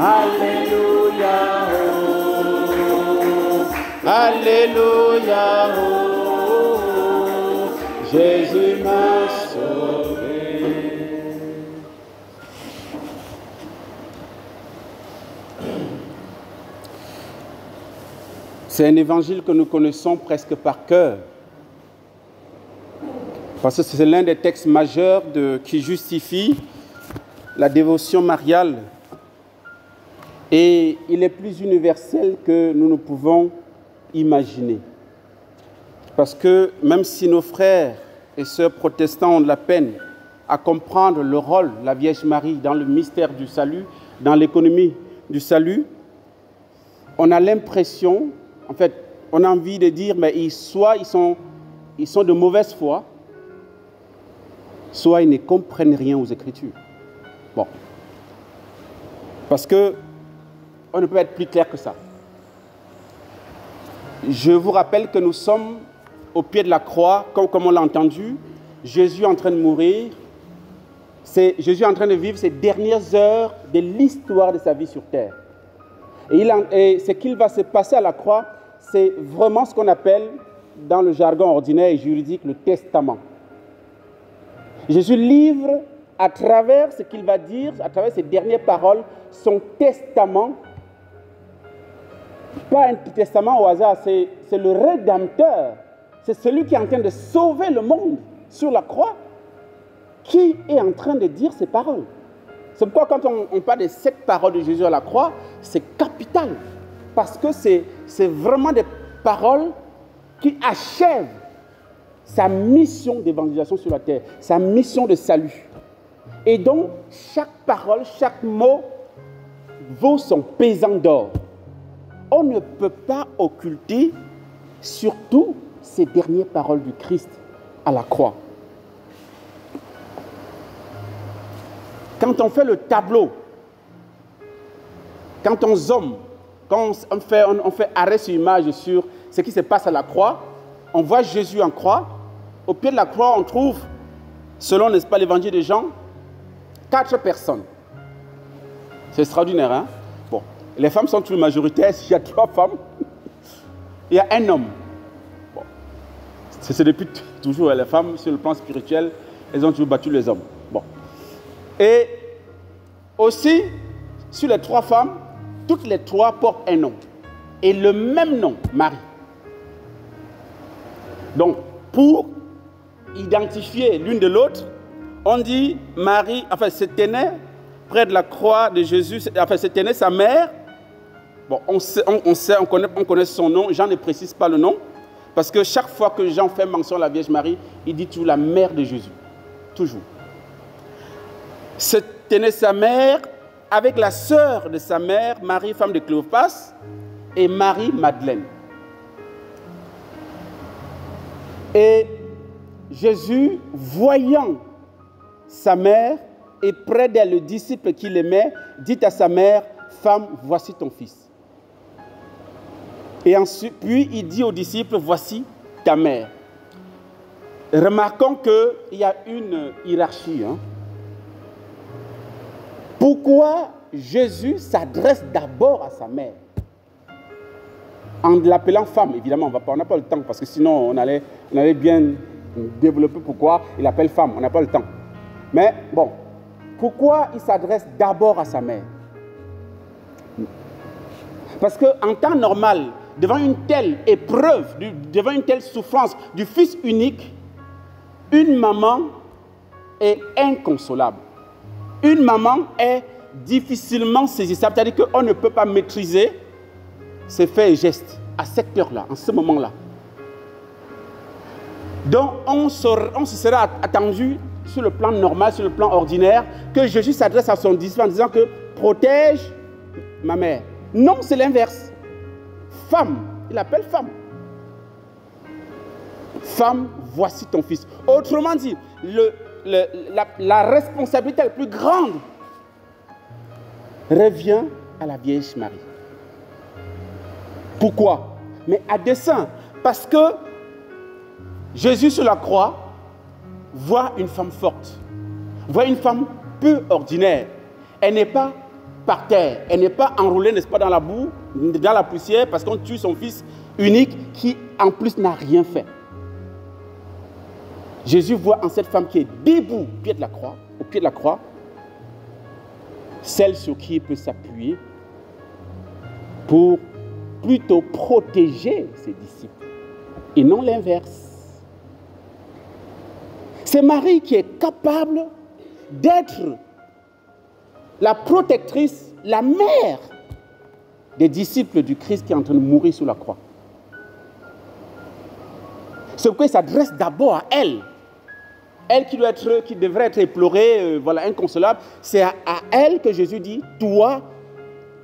Alléluia, oh. Alléluia, oh. Jésus m'a sauvé. C'est un évangile que nous connaissons presque par cœur. Parce que c'est l'un des textes majeurs qui justifie la dévotion mariale. Et il est plus universel que nous ne pouvons imaginer. Parce que même si nos frères et sœurs protestants ont de la peine à comprendre le rôle de la Vierge Marie dans le mystère du salut, dans l'économie du salut, on a l'impression, en fait, on a envie de dire, mais soit ils sont de mauvaise foi, soit ils ne comprennent rien aux Écritures. Bon. Parce que on ne peut être plus clair que ça. Je vous rappelle que nous sommes au pied de la croix, comme on l'a entendu. Jésus est en train de mourir. Jésus est en train de vivre ses dernières heures de l'histoire de sa vie sur terre. Et ce qu'il va se passer à la croix, c'est vraiment ce qu'on appelle, dans le jargon ordinaire et juridique, le testament. Jésus livre, à travers ce qu'il va dire, à travers ses dernières paroles, son testament. Pas un testament au hasard, c'est le Rédempteur. C'est celui qui est en train de sauver le monde sur la croix, qui est en train de dire ces paroles. C'est pourquoi quand on parle de cette parole de Jésus à la croix, c'est capital. Parce que c'est vraiment des paroles qui achèvent sa mission d'évangélisation sur la terre, sa mission de salut. Et donc, chaque parole, chaque mot vaut son pesant d'or. On ne peut pas occulter, surtout, ces dernières paroles du Christ à la croix. Quand on fait le tableau, quand on zoome, quand on fait arrêt sur image sur ce qui se passe à la croix, on voit Jésus en croix. Au pied de la croix, on trouve, selon, n'est-ce pas, l'évangile de Jean, 4 personnes. C'est extraordinaire, hein? Bon, les femmes sont toutes majoritaires. Il y a 3 femmes, il y a un homme. Bon, c'est depuis toujours, les femmes, sur le plan spirituel, elles ont toujours battu les hommes. Bon. Et aussi, sur les 3 femmes, toutes les 3 portent un nom. Et le même nom, Marie. Donc, pour identifier l'une de l'autre, on dit Marie, enfin, se tenait près de la croix de Jésus, enfin, se tenait sa mère. Bon, on connaît son nom, Jean ne précise pas le nom, parce que chaque fois que Jean fait mention à la Vierge Marie, il dit toujours la mère de Jésus. Toujours. Se tenait sa mère avec la sœur de sa mère, Marie, femme de Cléopas, et Marie-Madeleine. Et Jésus, voyant sa mère et près d'elle le disciple qu'il aimait, dit à sa mère, « Femme, voici ton fils. » Et ensuite, puis il dit au disciple, « Voici ta mère. » Remarquons qu'il y a une hiérarchie. Hein. Pourquoi Jésus s'adresse d'abord à sa mère? En l'appelant femme, évidemment, on n'a pas le temps, parce que sinon on allait bien développer pourquoi il appelle femme, on n'a pas le temps. Mais bon, pourquoi il s'adresse d'abord à sa mère? Parce qu'en temps normal, devant une telle épreuve, devant une telle souffrance du Fils unique, une maman est inconsolable. Une maman est difficilement saisissable, c'est-à-dire qu'on ne peut pas maîtriser ses faits et gestes à cette heure-là, en ce moment-là. Donc, on se serait attendu sur le plan normal, sur le plan ordinaire, que Jésus s'adresse à son disciple en disant que protège ma mère. Non, c'est l'inverse. Femme, il appelle femme. Femme, voici ton fils. Autrement dit, la responsabilité la plus grande revient à la Vierge Marie. Pourquoi? Mais à dessein. Parce que Jésus sur la croix voit une femme forte, voit une femme peu ordinaire. Elle n'est pas par terre. Elle n'est pas enroulée, n'est-ce pas, dans la boue, dans la poussière, parce qu'on tue son fils unique qui, en plus, n'a rien fait. Jésus voit en cette femme qui est debout au pied de la croix, celle sur qui il peut s'appuyer pour plutôt protéger ses disciples et non l'inverse. C'est Marie qui est capable d'être la protectrice, la mère des disciples du Christ qui est en train de mourir sur la croix. C'est pourquoi il s'adresse d'abord à elle. Elle qui devrait être éplorée, inconsolable. C'est à elle que Jésus dit, toi,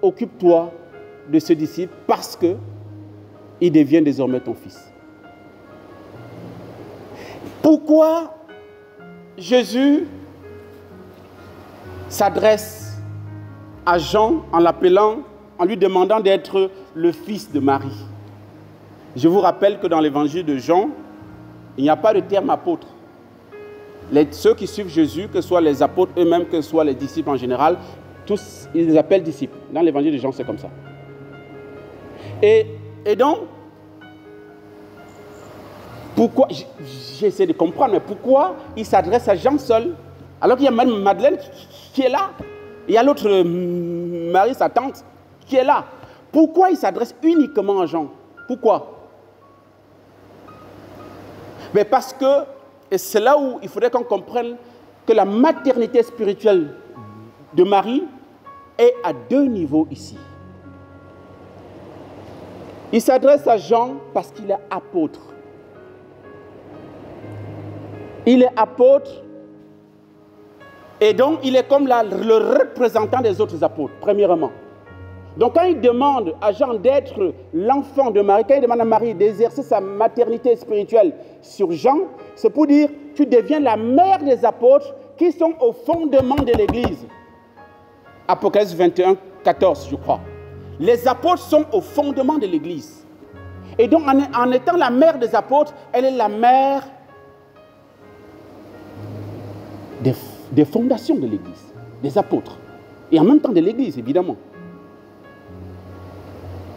occupe-toi de ce disciple parce qu'il devient désormais ton fils. Pourquoi Jésus s'adresse à Jean en l'appelant, en lui demandant d'être le fils de Marie? Je vous rappelle que dans l'évangile de Jean, il n'y a pas de terme apôtre. Ceux qui suivent Jésus, que ce soit les apôtres eux-mêmes, que ce soit les disciples en général, tous, ils les appellent disciples. Dans l'évangile de Jean, c'est comme ça. Et donc, pourquoi, j'essaie de comprendre, mais pourquoi il s'adresse à Jean seul, alors qu'il y a même Madeleine qui est là. Il y a l'autre Marie, sa tante, qui est là. Pourquoi il s'adresse uniquement à Jean? Pourquoi? Mais parce que, et c'est là où il faudrait qu'on comprenne que la maternité spirituelle de Marie est à deux niveaux ici. Il s'adresse à Jean parce qu'il est apôtre. Il est apôtre et donc il est comme le représentant des autres apôtres, premièrement. Donc quand il demande à Jean d'être l'enfant de Marie, quand il demande à Marie d'exercer sa maternité spirituelle sur Jean, c'est pour dire tu deviens la mère des apôtres qui sont au fondement de l'Église. Apocalypse 21, 14, je crois. Les apôtres sont au fondement de l'Église. Et donc en étant la mère des apôtres, elle est la mère des fondations de l'Église, des apôtres. Et en même temps de l'Église, évidemment.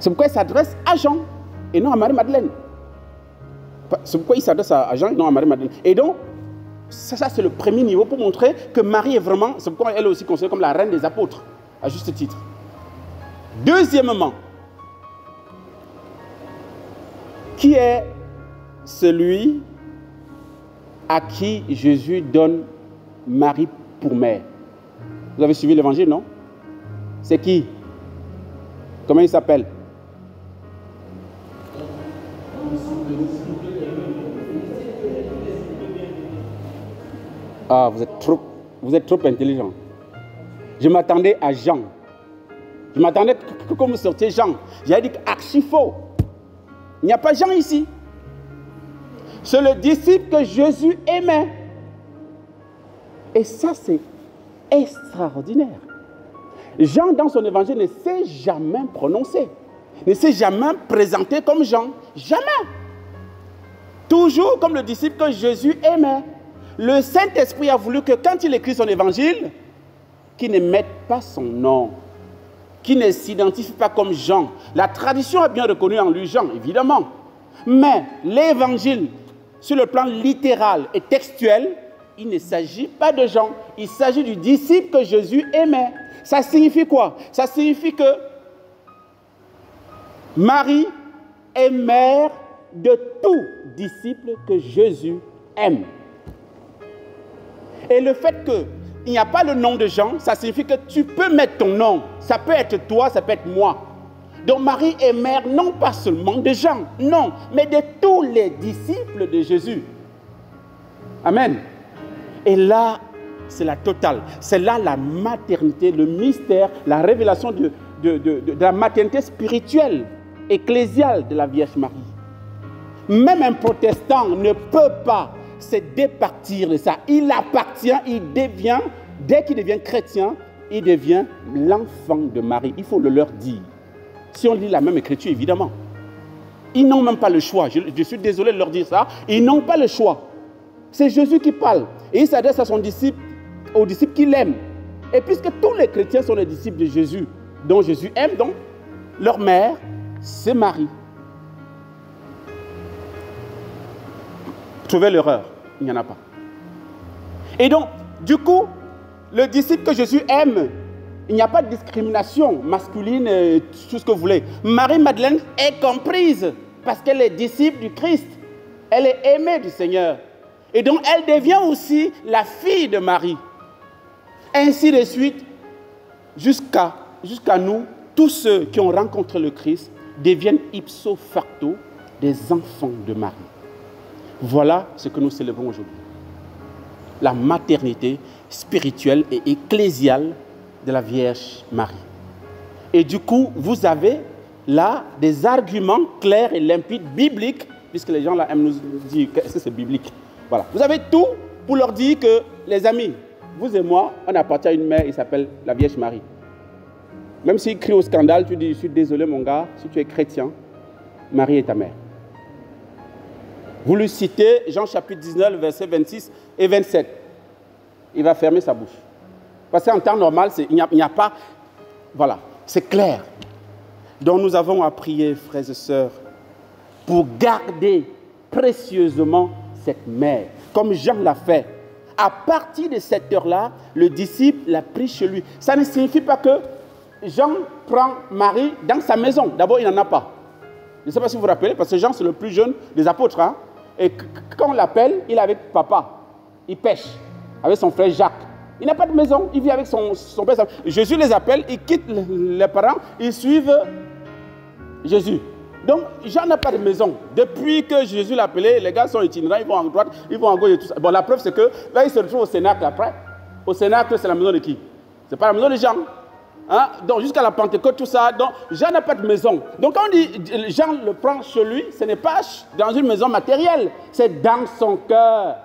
C'est pourquoi il s'adresse à Jean et non à Marie-Madeleine. C'est pourquoi il s'adresse à Jean et non à Marie-Madeleine. Et donc, ça c'est le premier niveau pour montrer que Marie est vraiment, c'est pourquoi elle est aussi considérée comme la reine des apôtres, à juste titre. Deuxièmement, qui est celui à qui Jésus donne Marie pour mère? Vous avez suivi l'évangile, non? C'est qui? Comment il s'appelle? Ah, vous êtes trop intelligent. Je m'attendais à Jean. Je m'attendais que comme vous sortiez Jean. J'avais dit archi faux. Il n'y a pas Jean ici. C'est le disciple que Jésus aimait. Et ça, c'est extraordinaire. Jean, dans son évangile, ne s'est jamais prononcé. Ne s'est jamais présenté comme Jean. Jamais. Toujours comme le disciple que Jésus aimait. Le Saint-Esprit a voulu que quand il écrit son évangile, qu'il ne mette pas son nom, qu'il ne s'identifie pas comme Jean. La tradition a bien reconnu en lui Jean, évidemment. Mais l'évangile, sur le plan littéral et textuel, il ne s'agit pas de Jean. Il s'agit du disciple que Jésus aimait. Ça signifie quoi? Ça signifie que Marie est mère de tout disciple que Jésus aime. Et le fait qu'il n'y a pas le nom de Jean, ça signifie que tu peux mettre ton nom. Ça peut être toi, ça peut être moi. Donc Marie est mère non pas seulement de Jean, non, mais de tous les disciples de Jésus. Amen. Et là, c'est la totale. C'est là la maternité, le mystère, la révélation de la maternité spirituelle, ecclésiale de la Vierge Marie. Même un protestant ne peut pas se départir de ça. Il appartient, il devient, dès qu'il devient chrétien, il devient l'enfant de Marie. Il faut le leur dire. Si on lit la même écriture, évidemment. Ils n'ont même pas le choix. Je suis désolé de leur dire ça. Ils n'ont pas le choix. C'est Jésus qui parle. Et il s'adresse à son disciple, au disciple qu'il aime. Et puisque tous les chrétiens sont les disciples de Jésus, dont Jésus aime, donc, leur mère, c'est Marie. Trouvez l'erreur, il n'y en a pas. Et donc, du coup, le disciple que Jésus aime, il n'y a pas de discrimination masculine, tout ce que vous voulez. Marie-Madeleine est comprise parce qu'elle est disciple du Christ. Elle est aimée du Seigneur. Et donc, elle devient aussi la fille de Marie. Ainsi de suite, jusqu'à nous, tous ceux qui ont rencontré le Christ deviennent ipso facto des enfants de Marie. Voilà ce que nous célébrons aujourd'hui. La maternité spirituelle et ecclésiale de la Vierge Marie. Et du coup, vous avez là des arguments clairs et limpides, bibliques, puisque les gens là aiment nous dire est-ce que c'est biblique. Voilà. Vous avez tout pour leur dire que, les amis, vous et moi, on appartient à une mère, il s'appelle la Vierge Marie. Même s'il crie au scandale, tu dis, je suis désolé mon gars, si tu es chrétien, Marie est ta mère. Vous lui citez Jean chapitre 19, versets 26 et 27. Il va fermer sa bouche. Parce qu'en temps normal, il n'y a pas... Voilà, c'est clair. Donc nous avons à prier, frères et sœurs, pour garder précieusement cette mère, comme Jean l'a fait. À partir de cette heure-là, le disciple l'a pris chez lui. Ça ne signifie pas que Jean prend Marie dans sa maison. D'abord, il n'en a pas. Je ne sais pas si vous vous rappelez, parce que Jean, c'est le plus jeune des apôtres. Hein? Et quand on l'appelle, il est avec papa. Il pêche avec son frère Jacques. Il n'a pas de maison, il vit avec son père. Jésus les appelle, ils quittent les parents, ils suivent Jésus. Donc, Jean n'a pas de maison. Depuis que Jésus l'a appelé, les gars sont itinérants, ils vont à droite, ils vont à gauche et tout ça. Bon, la preuve, c'est que là, il se retrouve au Cénacle après. Au Cénacle, c'est la maison de qui? Ce n'est pas la maison de Jean. Hein? Donc, jusqu'à la Pentecôte, tout ça. Donc, Jean n'a pas de maison. Donc, quand on dit Jean le prend chez lui, ce n'est pas dans une maison matérielle, c'est dans son cœur.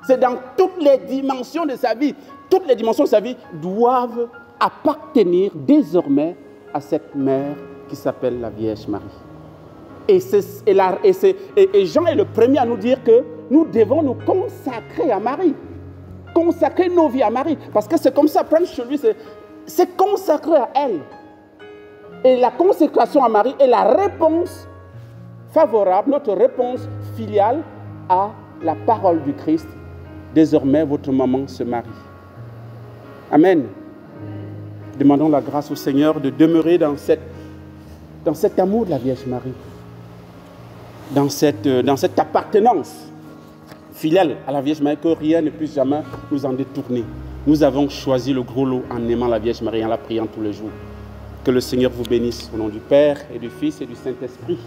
C'est dans toutes les dimensions de sa vie. Toutes les dimensions de sa vie doivent appartenir désormais à cette mère qui s'appelle la Vierge Marie. Et Jean est le premier à nous dire que nous devons nous consacrer à Marie. Consacrer nos vies à Marie. Parce que c'est comme ça, prendre chez lui, c'est consacrer à elle. Et la consécration à Marie est la réponse favorable, notre réponse filiale à la parole du Christ. Désormais, votre maman se marie. Amen. Demandons la grâce au Seigneur de demeurer dans cet amour de la Vierge Marie. Dans cette appartenance fidèle à la Vierge Marie, que rien ne puisse jamais nous en détourner. Nous avons choisi le gros lot en aimant la Vierge Marie, en la priant tous les jours. Que le Seigneur vous bénisse au nom du Père et du Fils et du Saint-Esprit.